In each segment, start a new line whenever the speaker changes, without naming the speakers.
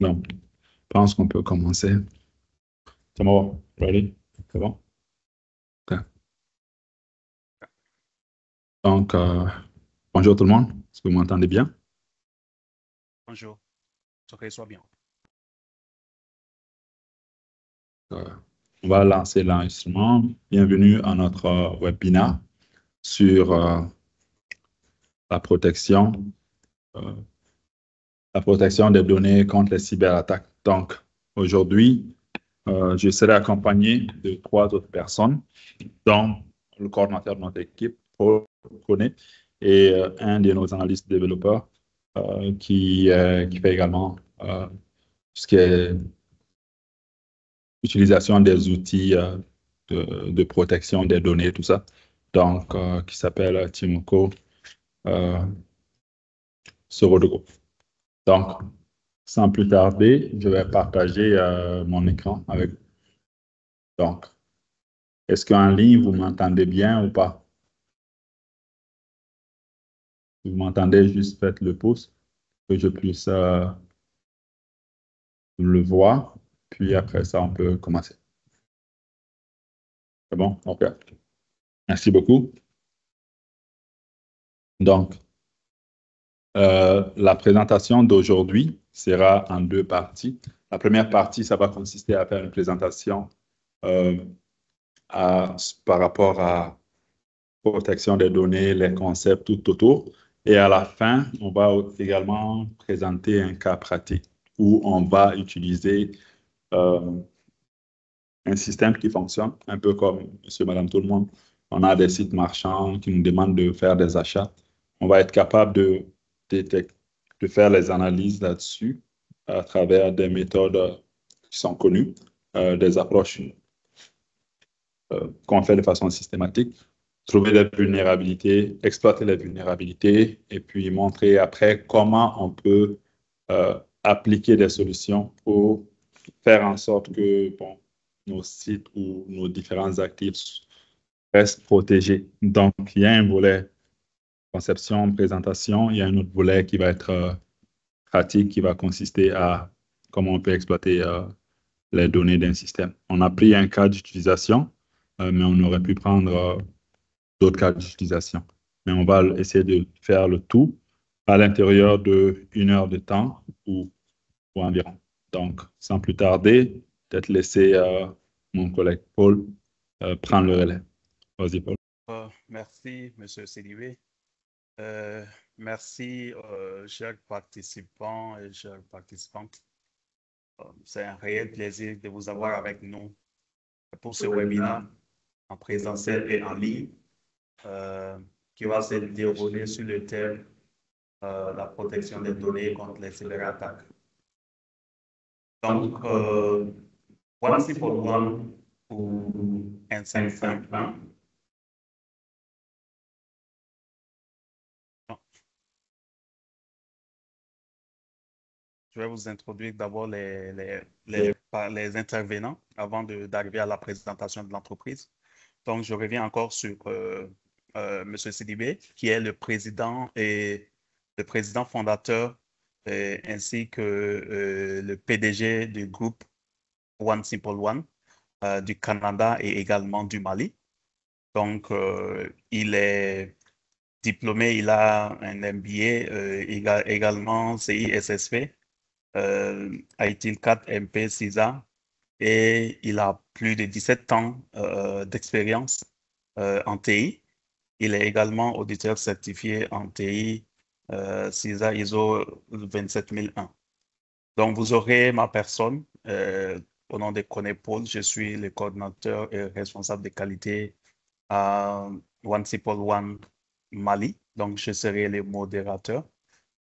Donc, je pense qu'on peut commencer. C'est bon, ready? C'est bon? OK. Donc, bonjour tout le monde. Est-ce que vous m'entendez bien?
Bonjour, que soit bien.
Euh, on va lancer l'enregistrement. Bienvenue à notre webinaire sur la protection des données contre les cyberattaques. Donc, aujourd'hui, je serai accompagné de 3 autres personnes, dont le coordinateur de notre équipe, Paul Koné, et un de nos analystes développeurs qui fait également ce qui est utilisation des outils de protection des données, tout ça. Donc, qui s'appelle Timoko Sorodogo. Donc, sans plus tarder, je vais partager mon écran avec vous. Donc, est-ce qu'en ligne, vous m'entendez bien ou pas? Si vous m'entendez, juste faites le pouce, que je puisse le voir. Puis après ça, on peut commencer. C'est bon? OK. Merci beaucoup. Donc, la présentation d'aujourd'hui sera en 2 parties. La première partie, ça va consister à faire une présentation par rapport à protection des données, les concepts tout autour. Et à la fin, on va également présenter un cas pratique où on va utiliser un système qui fonctionne, un peu comme monsieur, madame, tout le monde. On a des sites marchands qui nous demandent de faire des achats. On va être capable de faire les analyses là-dessus à travers des méthodes qui sont connues, des approches qu'on fait de façon systématique, trouver les vulnérabilités, exploiter les vulnérabilités et puis montrer après comment on peut appliquer des solutions pour faire en sorte que nos sites ou nos différents actifs restent protégés. Donc, il y a un volet conception, présentation, il y a un autre volet qui va être pratique, qui va consister à comment on peut exploiter les données d'un système. On a pris un cas d'utilisation, mais on aurait pu prendre d'autres cas d'utilisation. Mais on va essayer de faire le tout à l'intérieur de 1 heure de temps ou environ. Donc, sans plus tarder, peut-être laisser mon collègue Paul prendre le relais. Vas-y, Paul.
Merci, Monsieur Sidibé. Merci, chers participants et chères participantes. C'est un réel plaisir de vous avoir avec nous pour ce webinaire en présentiel et en ligne qui va se dérouler sur le thème la protection des données contre les cyberattaques. Donc, One Simple One ou un simple un. Je vais vous introduire d'abord les intervenants avant d'arriver à la présentation de l'entreprise. Donc, je reviens encore sur M. Sidibé, qui est le président fondateur ainsi que le PDG du groupe One Simple One du Canada et également du Mali. Donc, il est diplômé, il a un MBA, également CISSP. IT 4 MP 6A et il a plus de 17 ans d'expérience en TI. Il est également auditeur certifié en TI 6A ISO 27001. Donc, vous aurez ma personne au nom de Koné Paul. Je suis le coordinateur et responsable de qualité à One Simple One Mali. Donc, je serai le modérateur.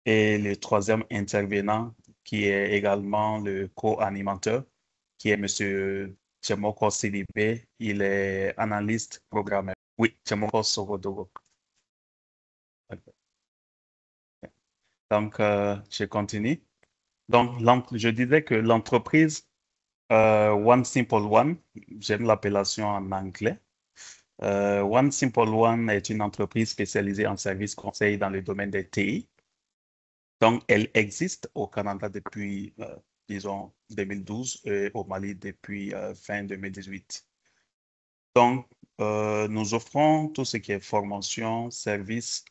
Et le troisième intervenant, qui est également le co-animateur, qui est M. Tchemoko Sidibé. Il est analyste programmeur. Oui, Tchemoko Sorodogo. Donc, je continue. Donc, je disais que l'entreprise One Simple One, j'aime l'appellation en anglais. One Simple One est une entreprise spécialisée en services conseils dans le domaine des TI. Donc, elle existe au Canada depuis disons 2012, et au Mali depuis fin 2018. Donc, nous offrons tout ce qui est formation, services,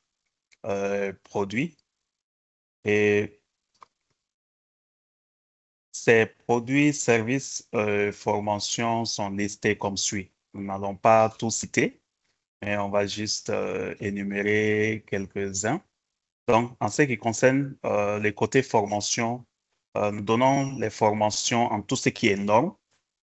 produits. Et ces produits, services, formations sont listés comme suit. Nous n'allons pas tout citer, mais on va juste énumérer quelques-uns. Donc, en ce qui concerne les côtés formation, nous donnons les formations en tout ce qui est normes,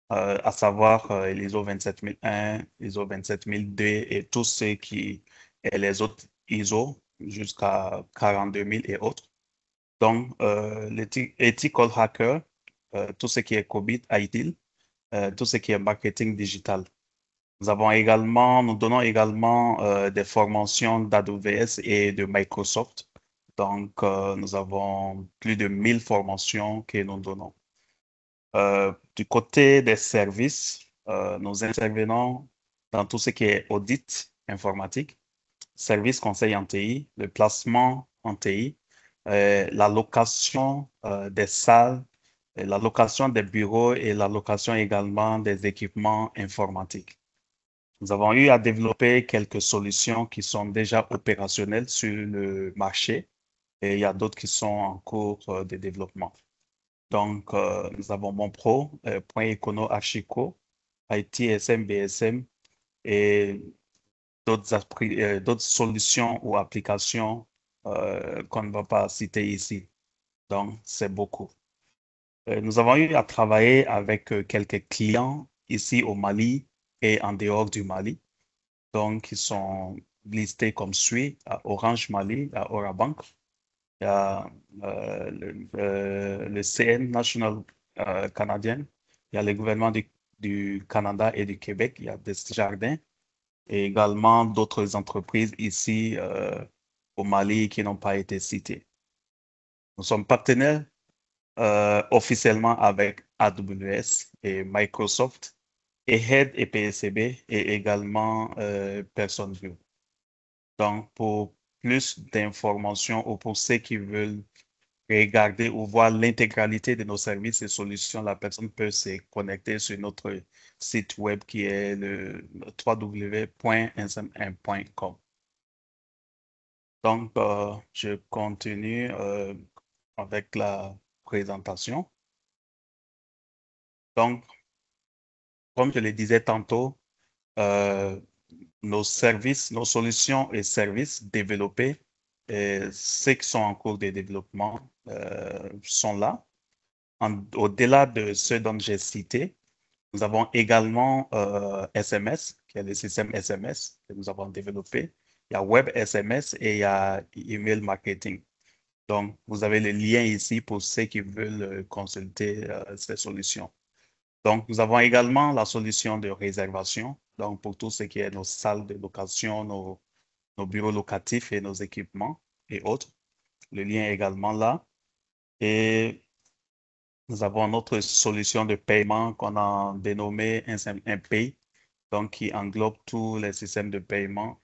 à savoir l'ISO 27001, l'ISO 27002 et tout ce qui est les autres ISO jusqu'à 42000 et autres. Donc, l'ethical hacker, tout ce qui est COBIT, ITIL, tout ce qui est marketing digital. Nous donnons également des formations d'AWS et de Microsoft. Donc, nous avons plus de 1000 formations que nous donnons. Du côté des services, nous intervenons dans tout ce qui est audit informatique, service conseil en TI, le placement en TI, la location des salles, la location des bureaux et la location également des équipements informatiques. Nous avons eu à développer quelques solutions qui sont déjà opérationnelles sur le marché et il y a d'autres qui sont en cours de développement. Donc, nous avons MonPro, Point Econo Archico, IT SM, BSM et d'autres solutions ou applications qu'on ne va pas citer ici. Donc, c'est beaucoup. Nous avons eu à travailler avec quelques clients ici au Mali et en dehors du Mali. Donc, ils sont listés comme suit, à Orange Mali, à Orabank. Il y a le CN National canadien. Il y a le gouvernement du Canada et du Québec. Il y a Desjardins et également d'autres entreprises ici au Mali qui n'ont pas été citées. Nous sommes partenaires officiellement avec AWS et Microsoft et Head et PSCB et également PersonView. Donc, pour plus d'informations ou pour ceux qui veulent regarder ou voir l'intégralité de nos services et solutions, la personne peut se connecter sur notre site web qui est le www.nsm1.com. Donc, je continue avec la présentation. Donc, comme je le disais tantôt, nos services, nos solutions et services développés, ceux qui sont en cours de développement sont là. Au-delà de ceux dont j'ai cité, nous avons également SMS, qui est le système SMS que nous avons développé. Il y a Web SMS et il y a Email Marketing. Donc, vous avez le lien ici pour ceux qui veulent consulter ces solutions. Donc, nous avons également la solution de réservation. Donc, pour tout ce qui est nos salles de location, nos bureaux locatifs et nos équipements et autres. Le lien est également là. Et nous avons notre solution de paiement qu'on a dénommée InPay, donc qui englobe tous les systèmes de paiement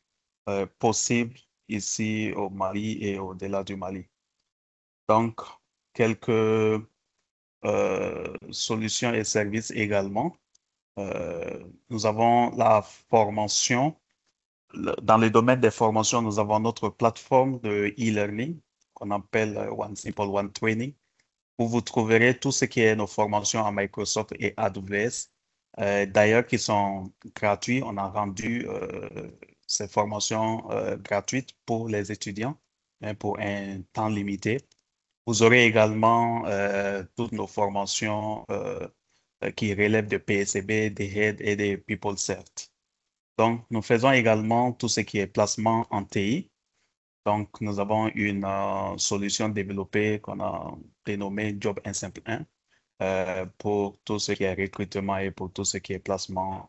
possibles ici au Mali et au-delà du Mali. Donc, quelques solutions et services également. Nous avons la formation. Dans le domaine des formations, nous avons notre plateforme de e-learning qu'on appelle One Simple One Training, où vous trouverez tout ce qui est nos formations en Microsoft et AWS. D'ailleurs, qui sont gratuits. On a rendu ces formations gratuites pour les étudiants pour un temps limité. Vous aurez également toutes nos formations qui relèvent de PSCB, des Head et des PeopleCert. Donc, nous faisons également tout ce qui est placement en TI. Donc, nous avons une solution développée qu'on a dénommée Job 151 pour tout ce qui est recrutement et pour tout ce qui est placement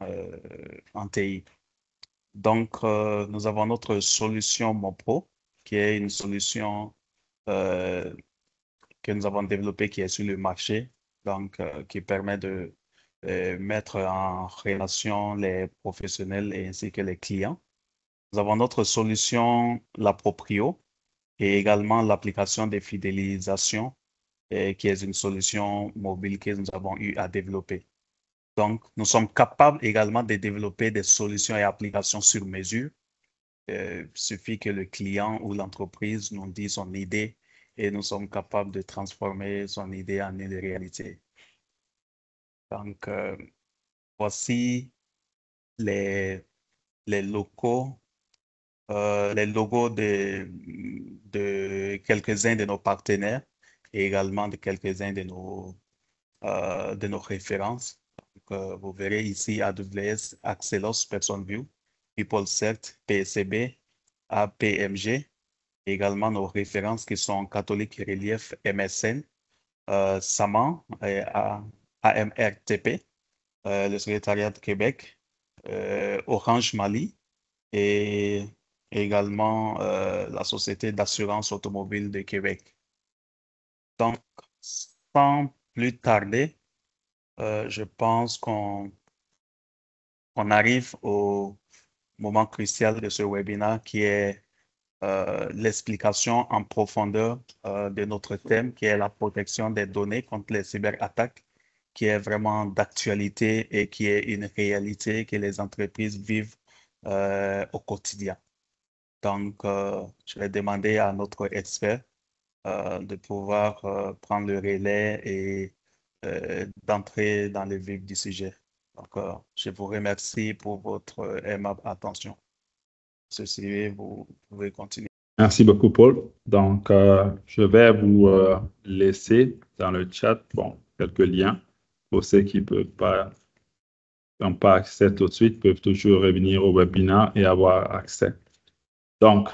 en TI. Donc, nous avons notre solution MonPro, qui est une solution que nous avons développée qui est sur le marché, donc qui permet de mettre en relation les professionnels et ainsi que les clients. Nous avons notre solution, la Proprio, et également l'application de fidélisation qui est une solution mobile que nous avons eu à développer. Donc, nous sommes capables également de développer des solutions et applications sur mesure. Il suffit que le client ou l'entreprise nous dise son idée et nous sommes capables de transformer son idée en une réalité. Donc, voici les logos de quelques-uns de nos partenaires et également de quelques-uns de nos références. Donc, vous verrez ici AWS, Axelos, PersonView, PeopleCert, PSCB, APMG, et également nos références qui sont Catholique Relief, MSN, SAMAN, AMRTP, le Secrétariat de Québec, Orange Mali et également la Société d'assurance automobile de Québec. Donc, sans plus tarder, je pense qu'on arrive au moment crucial de ce webinaire qui est l'explication en profondeur de notre thème, qui est la protection des données contre les cyberattaques, qui est vraiment d'actualité et qui est une réalité que les entreprises vivent au quotidien. Donc, je vais demander à notre expert de pouvoir prendre le relais et d'entrer dans le vif du sujet. Donc, je vous remercie pour votre aimable attention. Ceci, vous pouvez continuer.
Merci beaucoup, Paul. Donc, je vais vous laisser dans le chat quelques liens pour ceux qui n'ont pas accès tout de suite, peuvent toujours revenir au webinaire et avoir accès. Donc,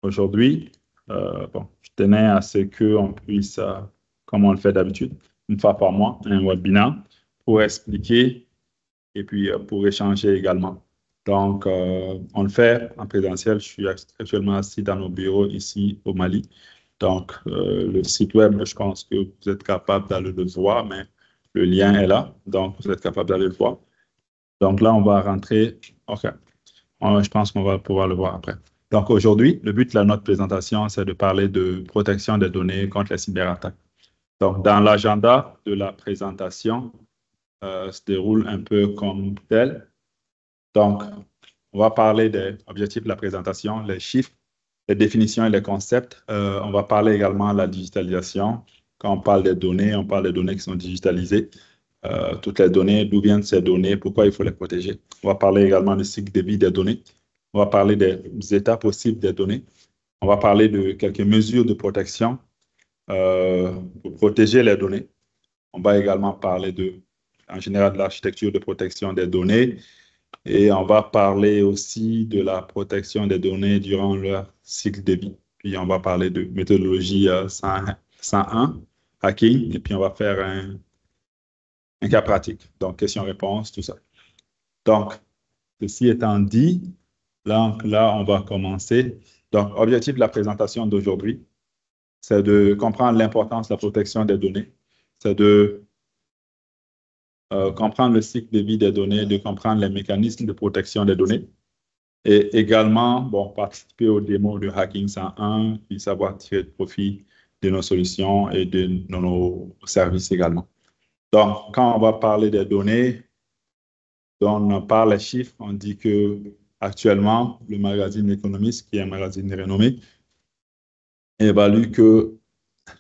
aujourd'hui, je tenais à ce qu'on puisse, comme on le fait d'habitude, une fois par mois, un webinaire pour expliquer et puis pour échanger également. Donc, on le fait en présentiel. Je suis actuellement assis dans nos bureaux ici au Mali. Donc, le site web, je pense que vous êtes capable d'aller le voir, mais le lien est là. Donc, vous êtes capable d'aller le voir. Donc là, on va rentrer. OK. Je pense qu'on va pouvoir le voir après. Donc, aujourd'hui, le but de notre présentation, c'est de parler de protection des données contre les cyberattaques. Donc, dans l'agenda de la présentation, se déroule un peu comme tel. Donc, on va parler des objectifs de la présentation, les chiffres, les définitions et les concepts. On va parler également de la digitalisation. Quand on parle des données qui sont digitalisées. Toutes les données, d'où viennent ces données, pourquoi il faut les protéger. On va parler également du cycle de vie des données. On va parler des états possibles des données. On va parler de quelques mesures de protection pour protéger les données. On va également parler en général de l'architecture de protection des données. Et on va parler aussi de la protection des données durant leur cycle de vie. Puis on va parler de méthodologie 101, hacking, et puis on va faire un cas pratique. Donc, questions-réponses, tout ça. Donc, ceci étant dit, là, on va commencer. Donc, objectif de la présentation d'aujourd'hui, c'est de comprendre l'importance de la protection des données. C'est de comprendre le cycle de vie des données, de comprendre les mécanismes de protection des données. Et également, participer aux démos de Hacking 101, puis savoir tirer profit de nos solutions et de nos services également. Donc, quand on va parler des données, on parle des chiffres, on dit que actuellement, le magazine Economist, qui est un magazine renommé, évalue que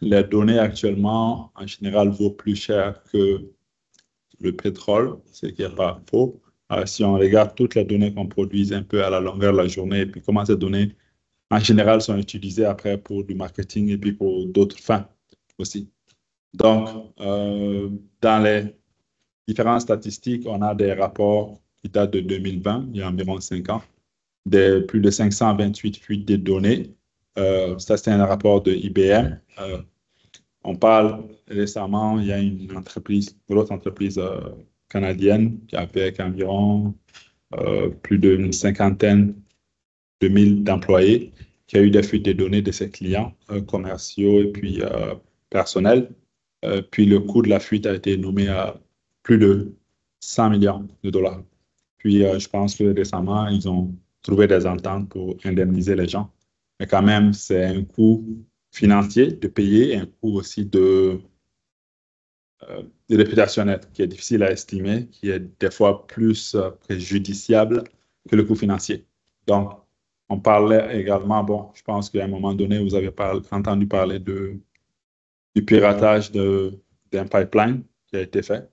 les données actuellement, en général, vaut plus cher que le pétrole, ce qui n'est pas faux. Si on regarde toutes les données qu'on produit un peu à la longueur de la journée, et puis comment ces données, en général, sont utilisées après pour du marketing et puis pour d'autres fins aussi. Donc, dans les différentes statistiques, on a des rapports qui datent de 2020, il y a environ 5 ans, plus de 528 fuites de données. Ça, c'est un rapport de IBM. On parle récemment, il y a une grosse entreprise canadienne qui avec environ plus d'une cinquantaine de mille d'employés qui a eu des fuites de données de ses clients commerciaux et puis personnels. Puis le coût de la fuite a été nommé à plus de 100 millions de dollars. Puis je pense que récemment, ils ont trouvé des ententes pour indemniser les gens. Mais quand même, c'est un coût financier de payer et un coût aussi de réputationnel qui est difficile à estimer, qui est des fois plus préjudiciable que le coût financier. Donc, on parlait également, bon, je pense qu'à un moment donné, vous avez entendu parler du piratage d'un pipeline qui a été fait.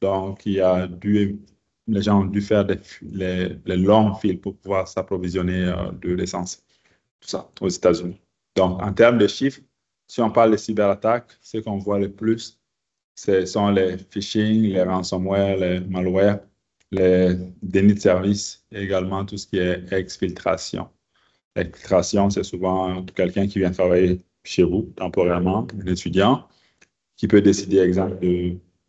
Donc, les gens ont dû faire les longs fils pour pouvoir s'approvisionner de l'essence. Tout ça aux États-Unis. Donc, en termes de chiffres, si on parle de cyberattaques, ce qu'on voit le plus, ce sont les phishing, les ransomware, les malware, les dénis de service et également tout ce qui est exfiltration. L'exfiltration, c'est souvent quelqu'un qui vient travailler chez vous temporairement, un étudiant, qui peut décider, exemple,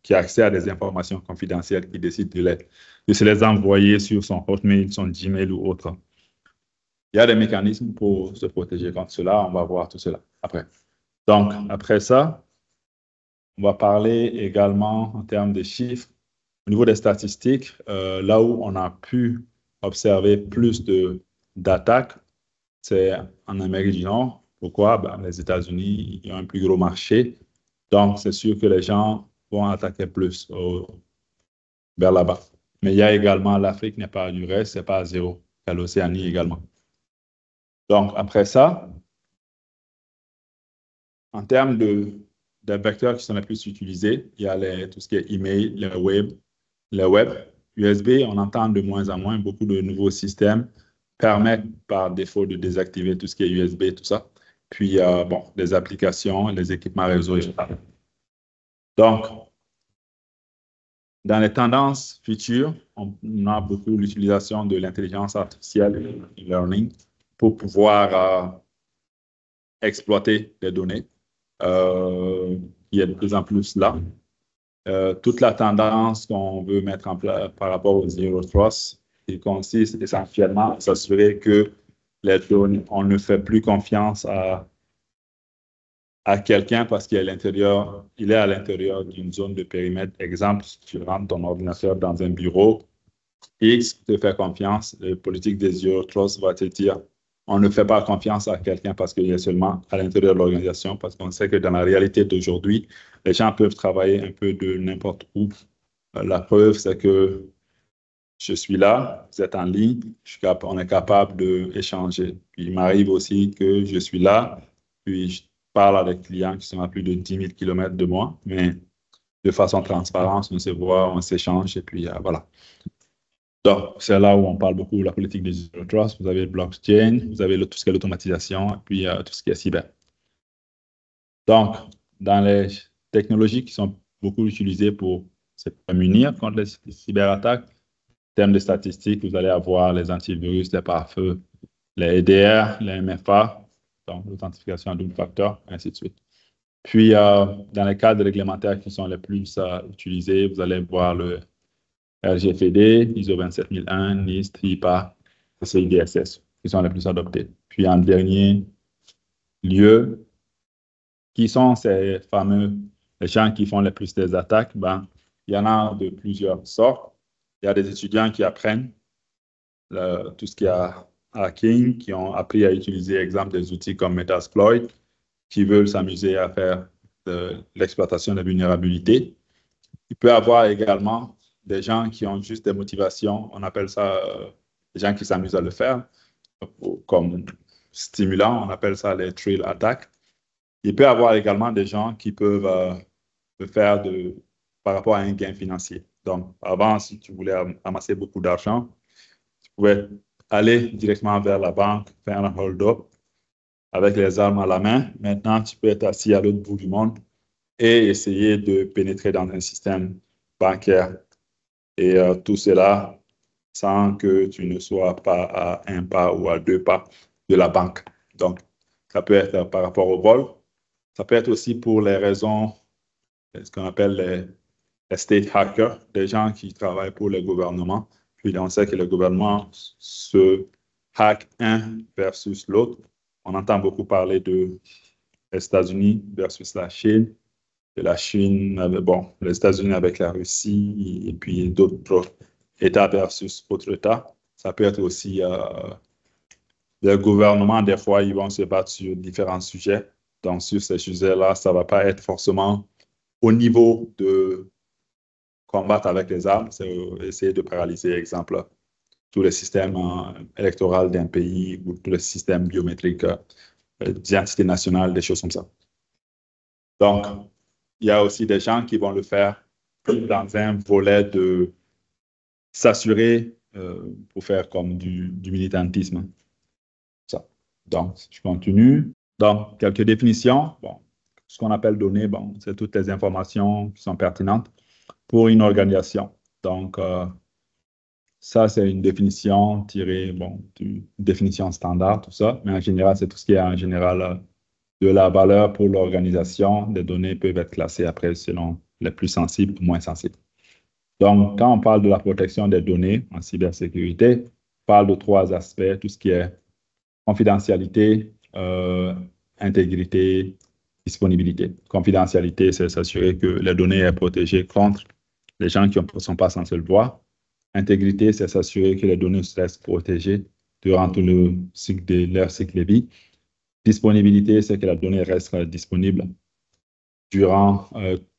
qui a accès à des informations confidentielles, qui décide de se les envoyer sur son Hotmail, son Gmail ou autre. Il y a des mécanismes pour se protéger contre cela. On va voir tout cela après. Donc, après ça, on va parler également en termes de chiffres. Au niveau des statistiques, là où on a pu observer plus d'attaques, c'est en Amérique du Nord. Pourquoi? Ben, les États-Unis, ils ont un plus gros marché. Donc, c'est sûr que les gens vont attaquer plus vers là-bas. Mais il y a également l'Afrique n'est pas du reste, c'est pas à zéro. Il y a l'Océanie également. Donc, après ça, en termes des vecteurs qui sont les plus utilisés, il y a tout ce qui est email, le web. USB, on entend de moins en moins. Beaucoup de nouveaux systèmes permettent par défaut de désactiver tout ce qui est USB, tout ça. Puis, bon, les applications, les équipements réseau, etc. Donc, dans les tendances futures, on a beaucoup l'utilisation de l'intelligence artificielle, learning, pour pouvoir exploiter des données. Il y a de plus en plus là. Toute la tendance qu'on veut mettre en place par rapport au Zero Trust, il consiste essentiellement à s'assurer que les données, on ne fait plus confiance à quelqu'un parce qu'il est à l'intérieur d'une zone de périmètre. Exemple, si tu rentres ton ordinateur dans un bureau, X te fait confiance, la politique des Zero Trust va te dire on ne fait pas confiance à quelqu'un parce qu'il est seulement à l'intérieur de l'organisation, parce qu'on sait que dans la réalité d'aujourd'hui, les gens peuvent travailler un peu de n'importe où. La preuve, c'est que je suis là, vous êtes en ligne, on est capable d'échanger. Puis il m'arrive aussi que je suis là, puis je parle à des clients qui sont à plus de 10 000 km de moi, mais de façon transparente, on se voit, on s'échange, et puis voilà. Donc, c'est là où on parle beaucoup de la politique des Zero Trust. Vous avez le blockchain, vous avez tout ce qui est l'automatisation, et puis tout ce qui est cyber. Donc, dans les technologies qui sont beaucoup utilisées pour se prémunir contre les cyberattaques, en termes de statistiques, vous allez avoir les antivirus, les pare-feux, les EDR, les MFA, donc l'authentification à double facteur, ainsi de suite. Puis, dans les cadres réglementaires qui sont les plus utilisés, vous allez voir le RGPD, ISO 27001, NIST, IPA, PCI DSS, qui sont les plus adoptés. Puis en dernier lieu, qui sont ces fameux les gens qui font les plus des attaques? Ben, il y en a de plusieurs sortes. Il y a des étudiants qui apprennent tout ce qui est hacking, qui ont appris à utiliser, exemple, des outils comme Metasploit, qui veulent s'amuser à faire de l'exploitation de vulnérabilités. Il peut y avoir également des gens qui ont juste des motivations, on appelle ça des gens qui s'amusent à le faire, comme stimulant, on appelle ça les thrill attacks. Il peut y avoir également des gens qui peuvent le faire par rapport à un gain financier. Donc, avant, si tu voulais amasser beaucoup d'argent, tu pouvais aller directement vers la banque, faire un hold-up avec les armes à la main. Maintenant, tu peux être assis à l'autre bout du monde et essayer de pénétrer dans un système bancaire. Et tout cela sans que tu ne sois pas à un pas ou à 2 pas de la banque. Donc, ça peut être par rapport au vol. Ça peut être aussi pour les raisons, ce qu'on appelle les state hackers, des gens qui travaillent pour le gouvernement. Puis on sait que le gouvernement se hack un versus l'autre. On entend beaucoup parler des États-Unis versus la Chine. De la Chine, bon, les États-Unis avec la Russie et puis d'autres États versus autres États. Ça peut être aussi le gouvernement, des fois, ils vont se battre sur différents sujets. Donc, sur ces sujets-là, ça ne va pas être forcément au niveau de combattre avec les armes, c'est essayer de paralyser, exemple, tous les systèmes électoraux d'un pays ou tous les systèmes biométriques d'identité nationale, des choses comme ça. Donc, il y a aussi des gens qui vont le faire dans un volet de s'assurer pour faire comme du militantisme. Ça. Donc, je continue. Donc, quelques définitions. Bon, ce qu'on appelle données, bon, c'est toutes les informations qui sont pertinentes pour une organisation. Donc, ça, c'est une définition tirée, bon, d'une définition standard, tout ça. Mais en général, c'est tout ce qui est en général de la valeur pour l'organisation. Les données peuvent être classées après selon les plus sensibles ou moins sensibles. Donc, quand on parle de la protection des données en cybersécurité, on parle de trois aspects, tout ce qui est confidentialité, intégrité, disponibilité. Confidentialité, c'est s'assurer que les données sont protégées contre les gens qui ne sont pas censés le voir. Intégrité, c'est s'assurer que les données restent protégées durant tout le cycle de leur cycle de vie. Disponibilité, c'est que la donnée reste disponible durant,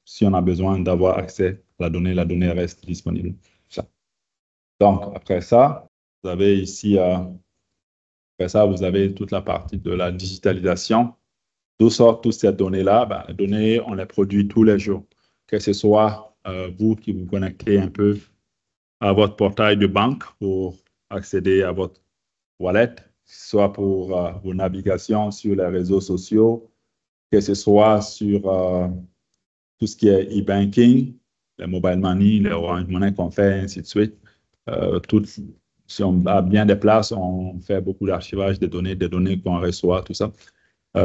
si on a besoin d'avoir accès à la donnée reste disponible. Ça. Donc, après ça, vous avez ici, après ça, vous avez toute la partie de la digitalisation. D'où sortent toutes ces données-là? Ben, les données, on les produit tous les jours. Que ce soit vous qui vous connectez un peu à votre portail de banque pour accéder à votre wallet, soit pour vos navigations sur les réseaux sociaux, que ce soit sur tout ce qui est e-banking, les mobile money, les Orange Money qu'on fait, ainsi de suite. Si on a bien des places, on fait beaucoup d'archivage des données qu'on reçoit, tout ça.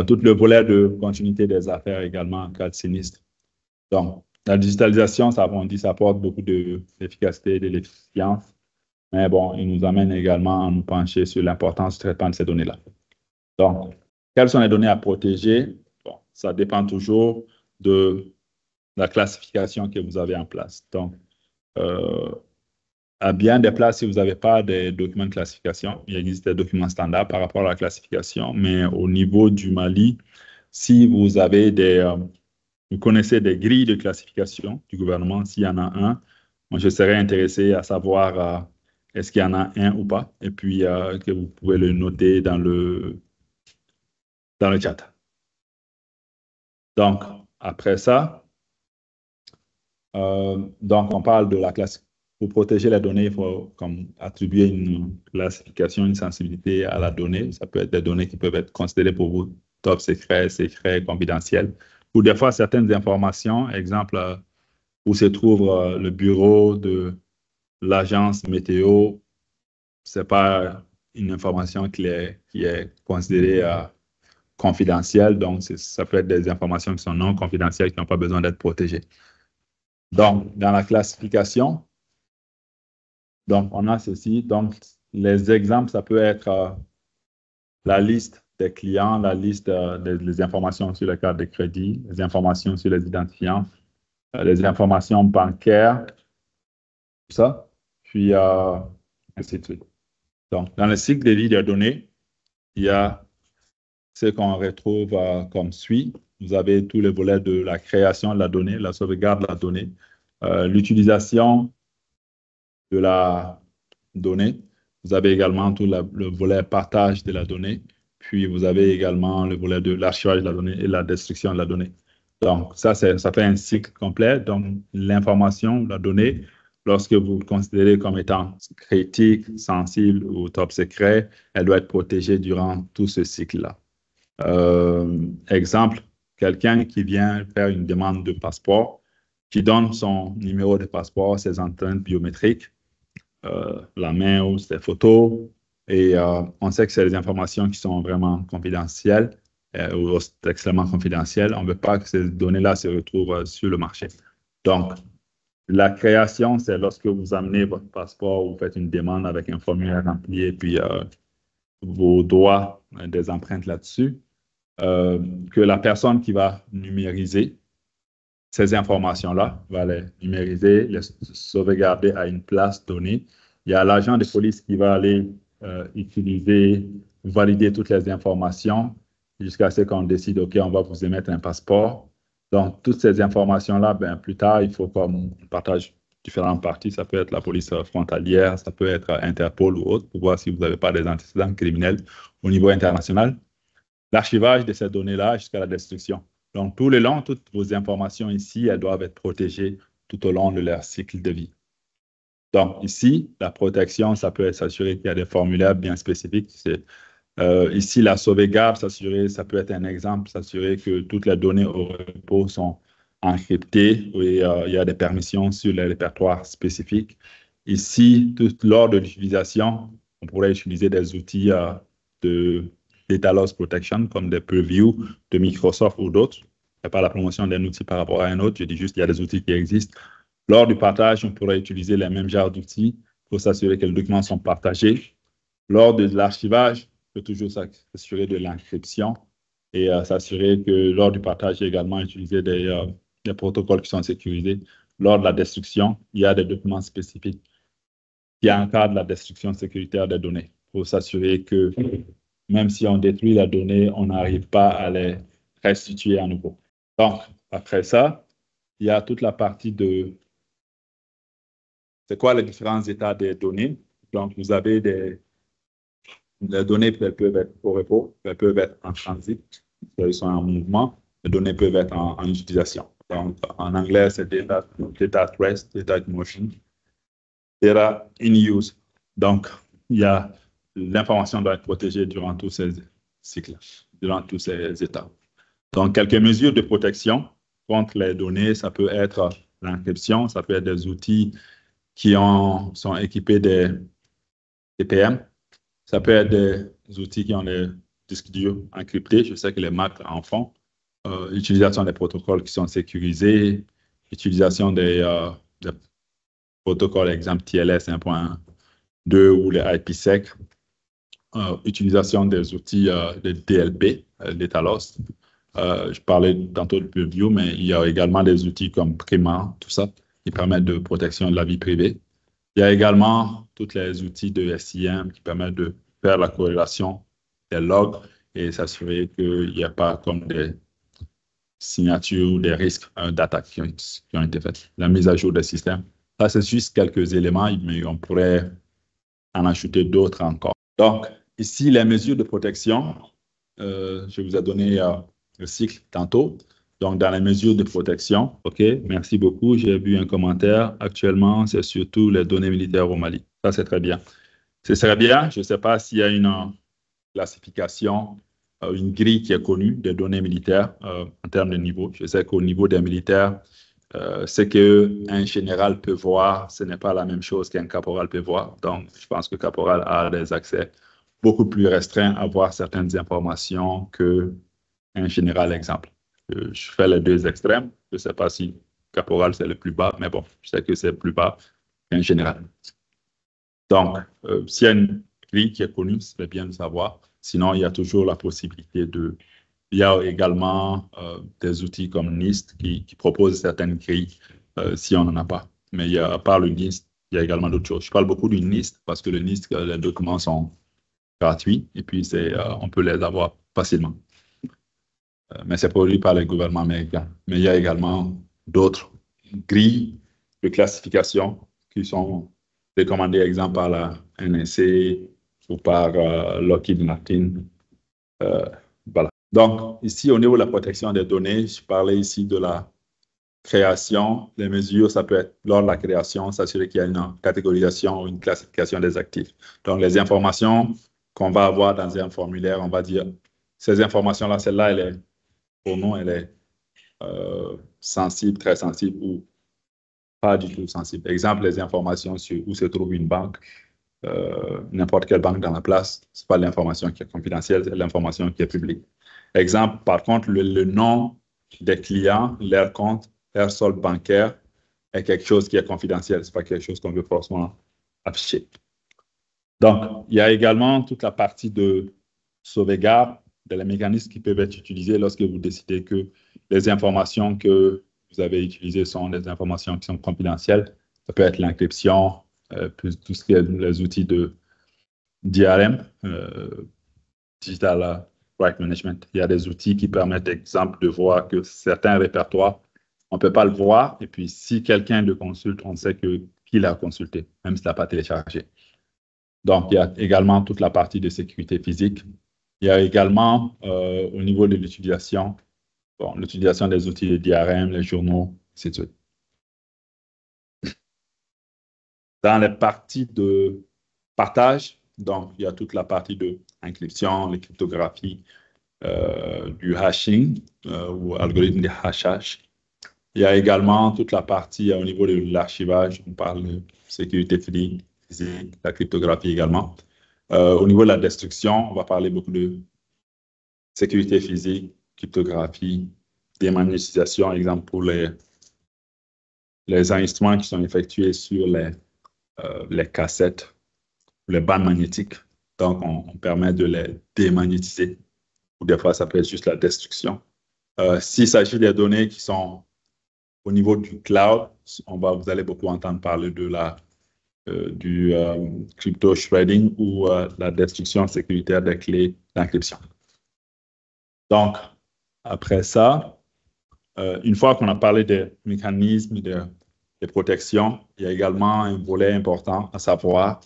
Tout le volet de continuité des affaires également en cas de sinistre. Donc, la digitalisation, ça, on dit, ça apporte beaucoup d'efficacité, de l'efficience. Mais bon, il nous amène également à nous pencher sur l'importance du traitement de ces données-là. Donc, quelles sont les données à protéger? Bon, ça dépend toujours de la classification que vous avez en place. Donc, à bien des places, si vous n'avez pas de documents de classification, il existe des documents standards par rapport à la classification, mais au niveau du Mali, si vous avez vous connaissez des grilles de classification du gouvernement, s'il y en a un, moi, je serais intéressé à savoir est-ce qu'il y en a un ou pas, et puis que vous pouvez le noter dans le chat. Donc, après ça, donc on parle de la classe. Pour protéger les données, il faut comme, attribuer une classification, une sensibilité à la donnée. Ça peut être des données qui peuvent être considérées pour vous top secret, secret, confidentiel. Ou des fois, certaines informations, exemple, où se trouve le bureau de l'agence météo, ce n'est pas une information qui est considérée confidentielle. Donc, ça peut être des informations qui sont non confidentielles, qui n'ont pas besoin d'être protégées. Donc, dans la classification, donc, on a ceci. Donc, les exemples, ça peut être la liste des clients, la liste des informations sur les cartes de crédit, les informations sur les identifiants, les informations bancaires, tout ça, puis ainsi de suite. Donc, dans le cycle de vie des données, il y a ce qu'on retrouve comme suit. Vous avez tous les volets de la création de la donnée, la sauvegarde de la donnée, l'utilisation de la donnée. Vous avez également tout le volet partage de la donnée. Puis, vous avez également le volet de l'archivage de la donnée et la destruction de la donnée. Donc, ça fait un cycle complet. Donc, l'information, la donnée, lorsque vous le considérez comme étant critique, sensible ou top secret, elle doit être protégée durant tout ce cycle-là. Exemple, quelqu'un qui vient faire une demande de passeport, qui donne son numéro de passeport, ses empreintes biométriques, la main ou ses photos, et on sait que c'est des informations qui sont vraiment confidentielles ou extrêmement confidentielles. On ne veut pas que ces données-là se retrouvent sur le marché. Donc, la création, c'est lorsque vous amenez votre passeport, vous faites une demande avec un formulaire rempli et puis vos doigts, des empreintes là-dessus, que la personne qui va numériser ces informations-là, va les numériser, les sauvegarder à une place donnée. Il y a l'agent de police qui va aller utiliser, valider toutes les informations jusqu'à ce qu'on décide, OK, on va vous émettre un passeport. Donc, toutes ces informations-là, ben, plus tard, il faut qu'on partage différentes parties. Ça peut être la police frontalière, ça peut être Interpol ou autre, pour voir si vous n'avez pas des antécédents criminels au niveau international. L'archivage de ces données-là jusqu'à la destruction. Donc, tout le long, toutes vos informations ici, elles doivent être protégées tout au long de leur cycle de vie. Donc, ici, la protection, ça peut être s'assurer qu'il y a des formulaires bien spécifiques. Ici, la sauvegarde, s'assurer, ça peut être un exemple, s'assurer que toutes les données au repos sont encryptées et il y a des permissions sur les répertoires spécifiques. Ici, lors de l'utilisation, on pourrait utiliser des outils de Data Loss Protection comme des Purview de Microsoft ou d'autres. Il n'y a pas la promotion d'un outil par rapport à un autre. Je dis juste qu'il y a des outils qui existent. Lors du partage, on pourrait utiliser les mêmes genres d'outils pour s'assurer que les documents sont partagés. Lors de l'archivage, on peut toujours s'assurer de l'encryption et s'assurer que lors du partage, également utiliser des protocoles qui sont sécurisés. Lors de la destruction, il y a des documents spécifiques qui encadrent la destruction sécuritaire des données pour s'assurer que même si on détruit la donnée, on n'arrive pas à les restituer à nouveau. Donc, après ça, il y a toute la partie de c'est quoi les différents états des données. Donc, vous avez les données peuvent être au repos, elles peuvent être en transit, elles sont en mouvement, les données peuvent être en utilisation. Donc, en anglais, c'est data at rest, data at motion, data in use. Donc, l'information doit être protégée durant tous ces cycles, durant tous ces états. Donc, quelques mesures de protection contre les données, ça peut être l'encryption, ça peut être des outils qui sont équipés des TPM. Ça peut être des outils qui ont des disques durs encryptés. Je sais que les Mac en font. Utilisation des protocoles qui sont sécurisés. Utilisation des protocoles, exemple TLS 1.2 ou les IPsec. Utilisation des outils de DLP, Data Loss. Je parlais tantôt de Purview, mais il y a également des outils comme Prima, tout ça, qui permettent de protection de la vie privée. Il y a également tous les outils de SIM qui permettent de faire la corrélation des logs et s'assurer qu'il n'y a pas comme des signatures ou des risques d'attaque qui ont été faits. La mise à jour des systèmes. Ça, c'est juste quelques éléments, mais on pourrait en ajouter d'autres encore. Donc, ici, les mesures de protection, je vous ai donné le cycle tantôt. Donc, dans les mesures de protection, OK, merci beaucoup. J'ai vu un commentaire. Actuellement, c'est surtout les données militaires au Mali. Ça, c'est très bien. Ce serait bien, je ne sais pas s'il y a une classification, une grille qui est connue des données militaires en termes de niveau. Je sais qu'au niveau des militaires, ce qu'un général peut voir, ce n'est pas la même chose qu'un caporal peut voir. Donc, je pense que le caporal a des accès beaucoup plus restreints à voir certaines informations qu'un général, exemple. Je fais les deux extrêmes. Je ne sais pas si caporal, c'est le plus bas, mais bon, je sais que c'est plus bas qu'un général. Donc, s'il y a une grille qui est connue, c'est bien de savoir. Sinon, il y a toujours la possibilité Il y a également des outils comme NIST qui proposent certaines grilles si on n'en a pas. Mais à part le NIST, il y a également d'autres choses. Je parle beaucoup du NIST parce que le NIST, les documents sont gratuits et puis on peut les avoir facilement. Mais c'est produit par les gouvernements américains. Mais il y a également d'autres grilles de classification qui sont recommandées, exemple, par la NSA ou par Lockheed Martin. Voilà. Donc, ici, au niveau de la protection des données, je parlais ici de la création. Les mesures, ça peut être lors de la création, s'assurer qu'il y a une catégorisation ou une classification des actifs. Donc, les informations qu'on va avoir dans un formulaire, on va dire, ces informations-là, celle-là, pour nous, elle est sensible, très sensible ou pas du tout sensible. Exemple, les informations sur où se trouve une banque, n'importe quelle banque dans la place, ce n'est pas l'information qui est confidentielle, c'est l'information qui est publique. Exemple, par contre, le nom des clients, leur compte, leur solde bancaire est quelque chose qui est confidentiel. Ce n'est pas quelque chose qu'on veut forcément afficher. Donc, il y a également toute la partie de sauvegarde, les mécanismes qui peuvent être utilisés lorsque vous décidez que les informations que vous avez utilisées sont des informations qui sont confidentielles. Ça peut être l'encryption, tout ce qui est les outils de DRM, Digital Right Management. Il y a des outils qui permettent, exemple, de voir que certains répertoires, on ne peut pas le voir. Et puis, si quelqu'un le consulte, on sait qu'il a consulté, même s'il n'a pas téléchargé. Donc, il y a également toute la partie de sécurité physique. Il y a également, au niveau de l'utilisation, l'utilisation des outils de DRM, les journaux, ainsi de suite. Dans les parties de partage, donc, il y a toute la partie de encryption, les cryptographies, du hashing ou algorithme de hachage. Il y a également toute la partie au niveau de l'archivage, on parle de sécurité physique, la cryptographie également. Au niveau de la destruction, on va parler beaucoup de sécurité physique, cryptographie, démagnétisation, exemple pour les enregistrements qui sont effectués sur les cassettes, les bandes magnétiques. Donc, on permet de les démagnétiser. Ou des fois, ça peut être juste la destruction. S'il s'agit des données qui sont au niveau du cloud, vous allez beaucoup entendre parler de du crypto shredding ou la destruction sécuritaire des clés d'encryption. Donc, après ça, une fois qu'on a parlé des mécanismes de protection, il y a également un volet important à savoir,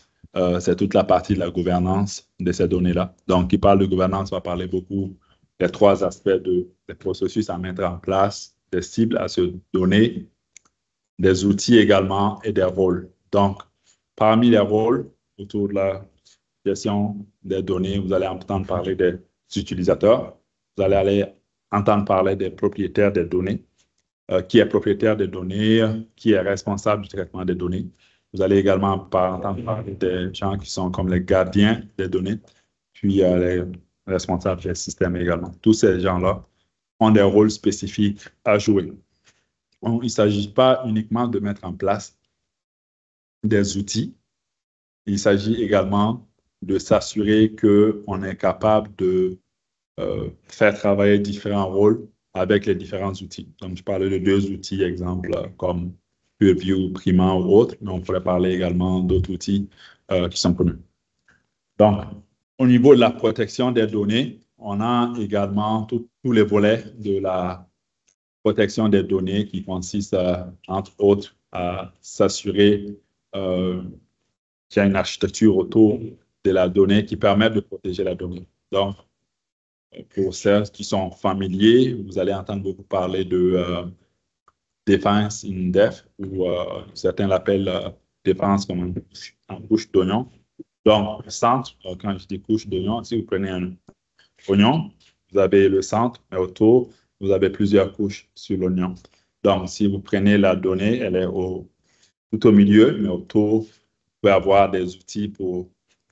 c'est toute la partie de la gouvernance de ces données-là. Donc, qui parle de gouvernance va parler beaucoup des 3 aspects des processus à mettre en place, des cibles à se donner, des outils également et des rôles. Donc, parmi les rôles autour de la gestion des données, vous allez entendre parler des utilisateurs, vous allez entendre parler des propriétaires des données, qui est propriétaire des données, qui est responsable du traitement des données. Vous allez également entendre parler des gens qui sont comme les gardiens des données, puis les responsables des systèmes également. Tous ces gens-là ont des rôles spécifiques à jouer. Il ne s'agit pas uniquement de mettre en place des outils, il s'agit également de s'assurer qu'on est capable de faire travailler différents rôles avec les différents outils. Donc, je parlais de 2 outils, exemple, comme Purview, Prima ou autres, mais on pourrait parler également d'autres outils qui sont connus. Donc, au niveau de la protection des données, on a également tous les volets de la protection des données qui consistent, entre autres, à s'assurer qu'il y a une architecture autour de la donnée qui permet de protéger la donnée. Donc, pour ceux qui sont familiers, vous allez entendre beaucoup parler de défense in depth, ou certains l'appellent défense comme en couche d'oignon. Donc, le centre, quand je dis couche d'oignon, si vous prenez un oignon, vous avez le centre, mais autour, vous avez plusieurs couches sur l'oignon. Donc, si vous prenez la donnée, elle est tout au milieu, mais autour, vous pouvez avoir des outils pour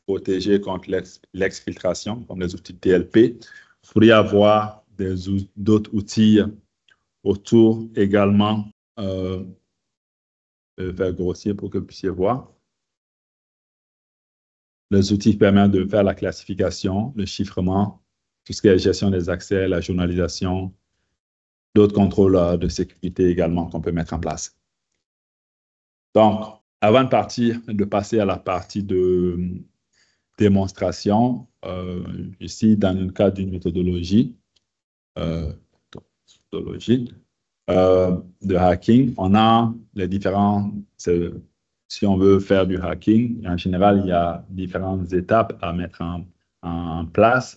protéger contre l'exfiltration, comme les outils DLP. Vous pourriez avoir d'autres outils autour également. Je vais faire grossier pour que vous puissiez voir. Les outils permettent de faire la classification, le chiffrement, tout ce qui est gestion des accès, la journalisation, d'autres contrôles de sécurité également qu'on peut mettre en place. Donc, avant de passer à la partie de démonstration, ici, dans le cadre d'une méthodologie de hacking, on a les différents... Si on veut faire du hacking, en général, il y a différentes étapes à mettre en place.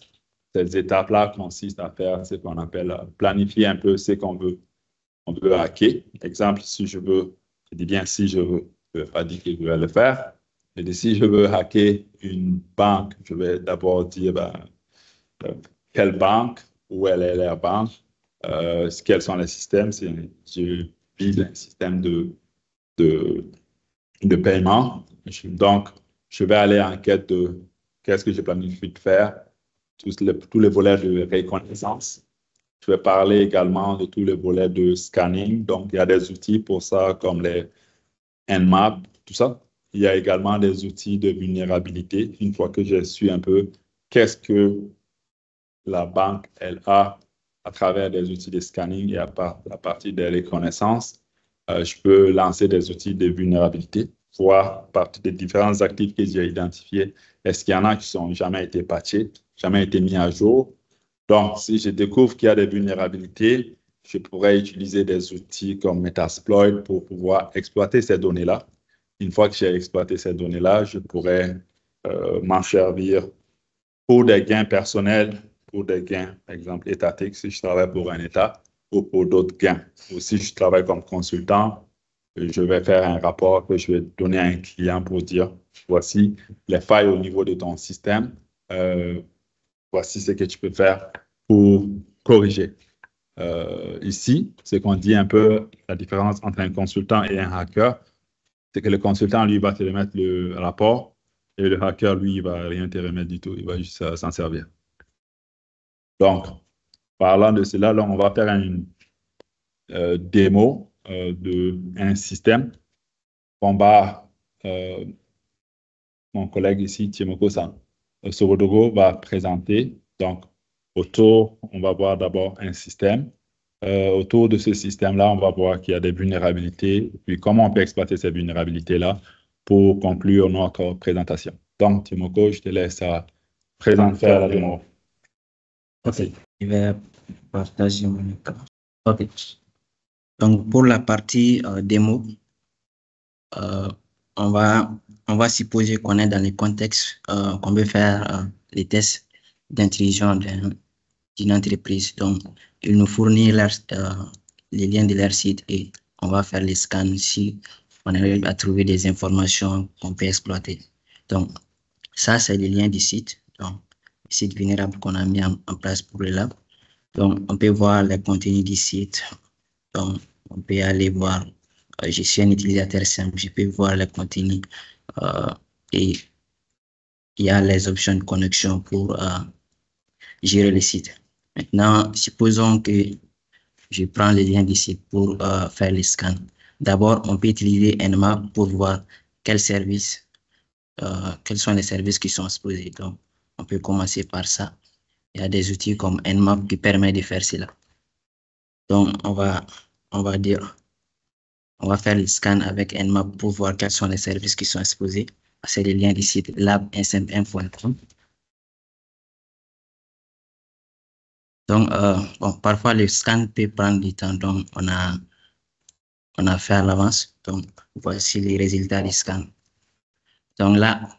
Ces étapes-là consistent à faire ce qu'on appelle planifier un peu ce qu'on veut hacker. Exemple, si je veux, je dis bien si je veux, je ne veux pas dire que je vais le faire. Et si je veux hacker une banque, je vais d'abord dire quelle banque, où elle est la banque, quels sont les systèmes. Je vise un système de paiement. Donc, je vais aller en quête de qu'est-ce que je planifie de faire, tous les volets de reconnaissance. Je vais parler également de tous les volets de scanning. Donc, il y a des outils pour ça, comme les Nmap, tout ça. Il y a également des outils de vulnérabilité. Une fois que j'ai su un peu qu'est-ce que la banque elle a à travers des outils de scanning et à partir des reconnaissances, je peux lancer des outils de vulnérabilité, voir à partir des différents actifs que j'ai identifiés, est-ce qu'il y en a qui n'ont jamais été patchés, jamais été mis à jour, Donc, si je découvre qu'il y a des vulnérabilités, je pourrais utiliser des outils comme Metasploit pour pouvoir exploiter ces données-là. Une fois que j'ai exploité ces données-là, je pourrais m'en servir pour des gains personnels, pour des gains, par exemple, étatiques, si je travaille pour un État, ou pour d'autres gains. Ou si je travaille comme consultant, je vais faire un rapport que je vais donner à un client pour dire, voici les failles au niveau de ton système, voici ce que tu peux faire pour corriger. Ici, ce qu'on dit un peu, la différence entre un consultant et un hacker, c'est que le consultant, lui, va te remettre le rapport et le hacker, lui, il va rien te remettre du tout, il va juste s'en servir. Donc, parlant de cela, là, on va faire une démo d'un système qu'on va, mon collègue ici, Timoko-san, Sorodogo, va présenter. Donc, on va voir d'abord un système. Autour de ce système-là, on va voir qu'il y a des vulnérabilités, puis comment on peut exploiter ces vulnérabilités-là pour conclure notre présentation. Donc, Timoko, je te laisse faire la démo.
Ok, je vais partager mon écran. Ok. Donc, pour la partie démo, on va supposer qu'on est dans le contexte qu'on veut faire les tests d'intelligence d'une entreprise. Donc, ils nous fournissent les liens de leur site et on va faire les scans si on arrive à trouver des informations qu'on peut exploiter. Donc, ça, c'est les liens du site. Donc, le site vulnérable qu'on a mis en place pour le lab. Donc, on peut voir le contenu du site. Donc, on peut aller voir, je suis un utilisateur simple, je peux voir le contenu et il y a les options de connexion pour gérer le site. Maintenant, supposons que je prends le lien du site pour faire le scan. D'abord, on peut utiliser Nmap pour voir quels sont les services qui sont exposés. Donc, on peut commencer par ça. Il y a des outils comme Nmap qui permettent de faire cela. Donc, on va faire le scan avec Nmap pour voir quels sont les services qui sont exposés. C'est le lien du site lab.smm.com. Donc, parfois, le scan peut prendre du temps. Donc, on a fait à l'avance. Donc, voici les résultats du scan. Donc là,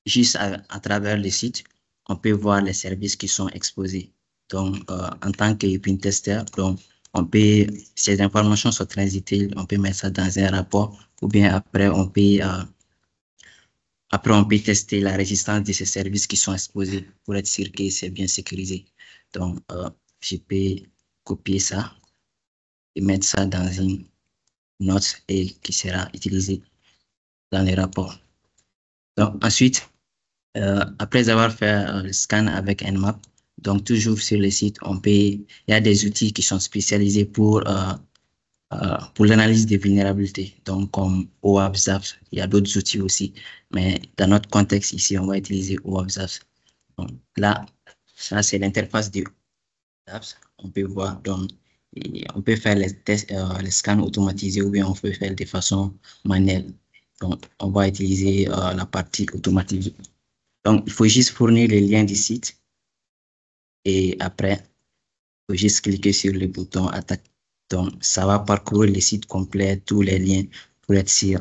juste à travers le site, on peut voir les services qui sont exposés. Donc, en tant que pentester, donc, ces informations sont très utiles. On peut mettre ça dans un rapport ou bien après, on peut tester la résistance de ces services qui sont exposés pour être sûr que c'est bien sécurisé. Donc, je peux copier ça et mettre ça dans une note et qui sera utilisée dans les rapports. Donc, ensuite, après avoir fait le scan avec Nmap, donc toujours sur le site, il y a des outils qui sont spécialisés pour l'analyse des vulnérabilités, donc comme OAB-ZAPS. Il y a d'autres outils aussi, mais dans notre contexte ici, on va utiliser OAB-ZAPS. Donc là, ça c'est l'interface de ZAPS. On peut voir, donc, on peut faire les tests, les scans automatisés ou bien on peut faire de façon manuelle. Donc, on va utiliser la partie automatisée. Donc, il faut juste fournir le lien du site et après, il faut juste cliquer sur le bouton attaque. Donc, ça va parcourir le site complet, tous les liens pour être sûr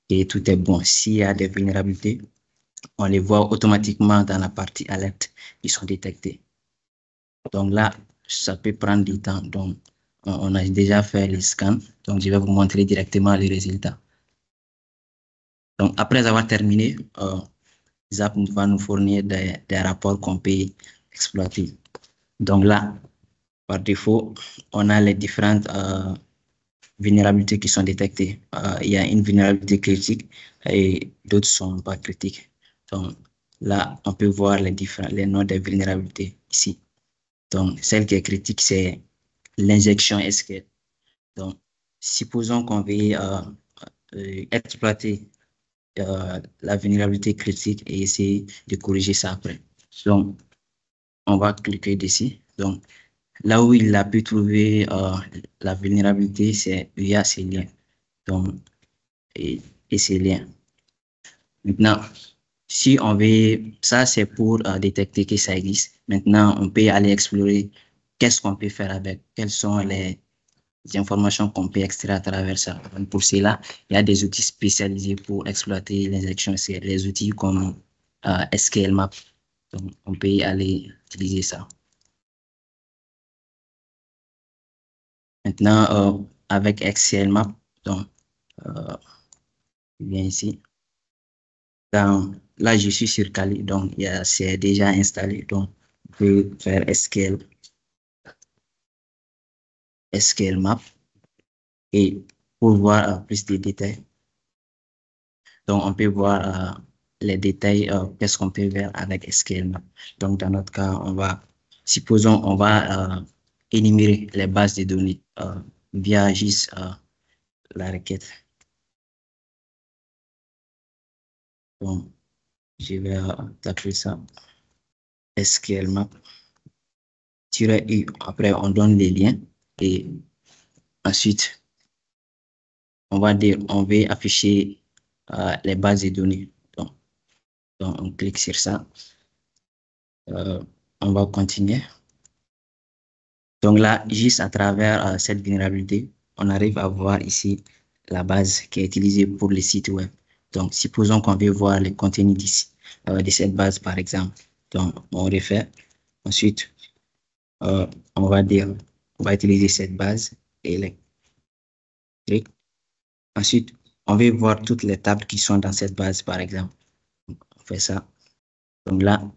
que tout est bon. S'il y a des vulnérabilités, on les voit automatiquement dans la partie alerte qui sont détectées. Donc là, ça peut prendre du temps. Donc, on a déjà fait le scan. Donc, je vais vous montrer directement les résultats. Donc, après avoir terminé, ZAP va nous fournir des rapports qu'on peut exploiter. Donc là, par défaut, on a les différentes vulnérabilités qui sont détectées. Il y a une vulnérabilité critique et d'autres ne sont pas critiques. Donc là, on peut voir les noms des vulnérabilités ici. Donc, celle qui est critique, c'est l'injection SQL. Donc, supposons qu'on veut exploiter la vulnérabilité critique et essayer de corriger ça après. Donc, on va cliquer dessus. Donc, là où il a pu trouver la vulnérabilité, c'est via ces liens. Donc, et ces liens. Maintenant, si on veut, ça c'est pour détecter que ça existe. Maintenant, on peut aller explorer qu'est-ce qu'on peut faire avec, quelles sont les informations qu'on peut extraire à travers ça. Donc, pour cela, il y a des outils spécialisés pour exploiter les injections SQL, les outils comme SQL Map. Donc, on peut y aller utiliser ça. Maintenant, avec SQL Map, donc, je viens ici. Là, je suis sur Kali, donc c'est déjà installé. Donc, on peut faire SQL Map et pour voir plus de détails. Donc, on peut voir les détails, qu'est-ce qu'on peut faire avec SQL Map. Donc, dans notre cas, supposons, on va énumérer les bases de données via juste la requête. Donc, je vais taper ça. SQL Map. -U. Après, on donne les liens et ensuite, on va dire, on veut afficher les bases de données. Donc, on clique sur ça. On va continuer. Donc là, juste à travers cette vulnérabilité, on arrive à voir ici la base qui est utilisée pour les sites web. Donc, supposons qu'on veut voir le contenu de cette base, par exemple. Donc, on refait. Ensuite, on va dire, on va utiliser cette base et les clics. Ensuite, on veut voir toutes les tables qui sont dans cette base, par exemple. On fait ça. Donc là,